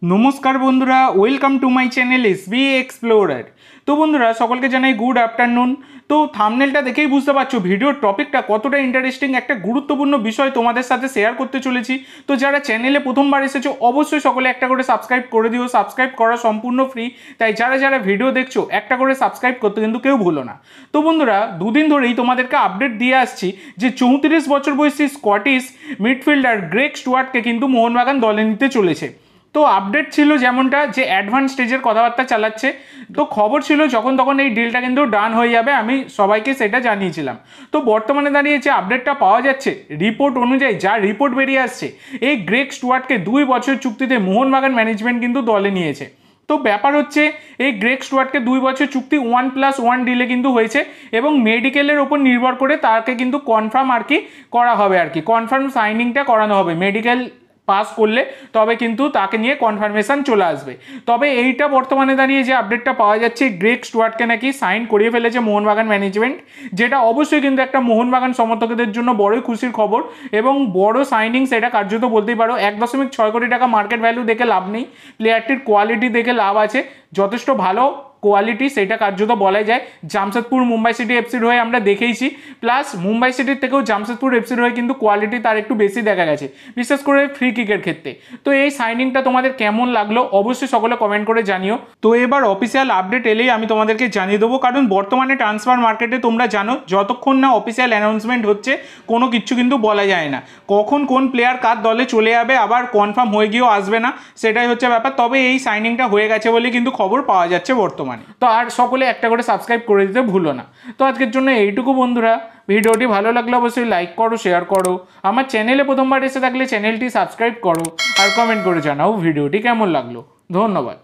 नमस्कार बंधुरा welcome to my channel SB explorer. तो बंधुरा सकलके जानाई गुड आफ्टारनुन। तो थामनेलटा देखेई बुझते पारछो भिडियोर टपिकटा कतटा इंटारेस्टिंग एक गुरुत्वपूर्ण विषय तोमादेर साथे शेयर करते चलेछि। तो जारा चैनेले प्रथमबार एसेछो अवश्यई सकले एकटा करे सबस्क्राइब करे दिओ। सबस्क्राइब करा सम्पूर्ण फ्री, ताई जारा जारा भिडियो देखछो एकटा करे सबस्क्राइब करते किन्तु केउ भुलो ना। तो बंधुरा दुदिन धरेई तोमादेरके आपडेट दिये आसछि जे 34 बछर बयसी स्कटिश मिडफिल्डार ग्रेग स्टुआर्टके किन्तु मोहनबागान दले निते चलेछे। तो आपडेट छिलो जेमनटा जे एडभान्स स्टेजेर कथाबार्ता चालाচ্ছে। तो खबर छिलो যখন তখন এই ডিলটা কিন্তু ডান হয়ে যাবে, আমি সবাইকে সেটা জানিয়েছিলাম। তো বর্তমানে দাঁড়িয়ে যে আপডেটটা পাওয়া যাচ্ছে রিপোর্ট অনুযায়ী, যা রিপোর্ট বেরিয়ে আসছে, এই গ্রেগ স্টুয়ার্টকে 2 বছর চুক্তিতে মোহনবাগান ম্যানেজমেন্ট কিন্তু দলে নিয়েছে। তো ব্যাপার হচ্ছে এই গ্রেগ স্টুয়ার্টকে 2 বছর চুক্তি 1+1 ডিলে কিন্তু হয়েছে এবং মেডিকেলের ওপর নির্ভর করে তাকে কিন্তু কনফার্ম আর কি করা হবে, আর কি কনফার্ম সাইনিংটা করানো হবে। মেডিকেল পাস করলে তবে কিন্তু তাকে নিয়ে কনফার্মেশন চলে আসবে। তবে এইটা বর্তমানে দাঁড়িয়ে যে আপডেটটা পাওয়া যাচ্ছে গ্রেগ স্টুয়ার্টকে নাকি সাইন করিয়ে ফেলেছে মোহনবাগান ম্যানেজমেন্ট, যেটা অবশ্যই কিন্তু একটা মোহনবাগান সমর্থকদের জন্য বড়ই খুশির খবর এবং বড় সাইনিং। সেটা কার্যত বলতেই পারো। 1.6 কোটি টাকা মার্কেট ভ্যালু দেখে লাভ নেই, প্লেয়ারটির কোয়ালিটি দেখে লাভ আছে। যথেষ্ট ভালো কোয়ালিটি, সেটা কার্যত বলা যায়। জামশেদপুর মুম্বাই সিটি এফসির হয়ে আমরা দেখেইছি, প্লাস মুম্বাই সিটির থেকেও জামশেদপুর এফসির হয়ে কিন্তু কোয়ালিটি তার একটু বেশি দেখা গেছে, বিশেষ করে ফ্রি কিকের ক্ষেত্রে। তো এই সাইনিংটা তোমাদের কেমন লাগলো অবশ্যই সকলে কমেন্ট করে জানিও। তো এবার অফিসিয়াল আপডেট এলেই আমি তোমাদেরকে জানিয়ে দেবো, কারণ বর্তমানে ট্রান্সফার মার্কেটে তোমরা জানো যতক্ষণ না অফিসিয়াল অ্যানাউন্সমেন্ট হচ্ছে কোনো কিছু কিন্তু বলা যায় না। কখন কোন প্লেয়ার কার দলে চলে যাবে, আবার কনফার্ম হয়ে গিয়েও আসবে না, সেটাই হচ্ছে ব্যাপার। তবে এই সাইনিংটা হয়ে গেছে বলে কিন্তু খবর পাওয়া যাচ্ছে বর্তমানে। তো আর সকলে একটা করে সাবস্ক্রাইব করে দিতে ভুলো না। তো আজকের জন্য এইটুকু বন্ধুরা। ভিডিওটি ভালো লাগলে অবশ্যই লাইক করো, শেয়ার করো। আমার চ্যানেলে প্রথমবার এসে থাকলে চ্যানেলটি সাবস্ক্রাইব করো আর কমেন্ট করে জানাও ভিডিওটি কেমন লাগলো। ধন্যবাদ।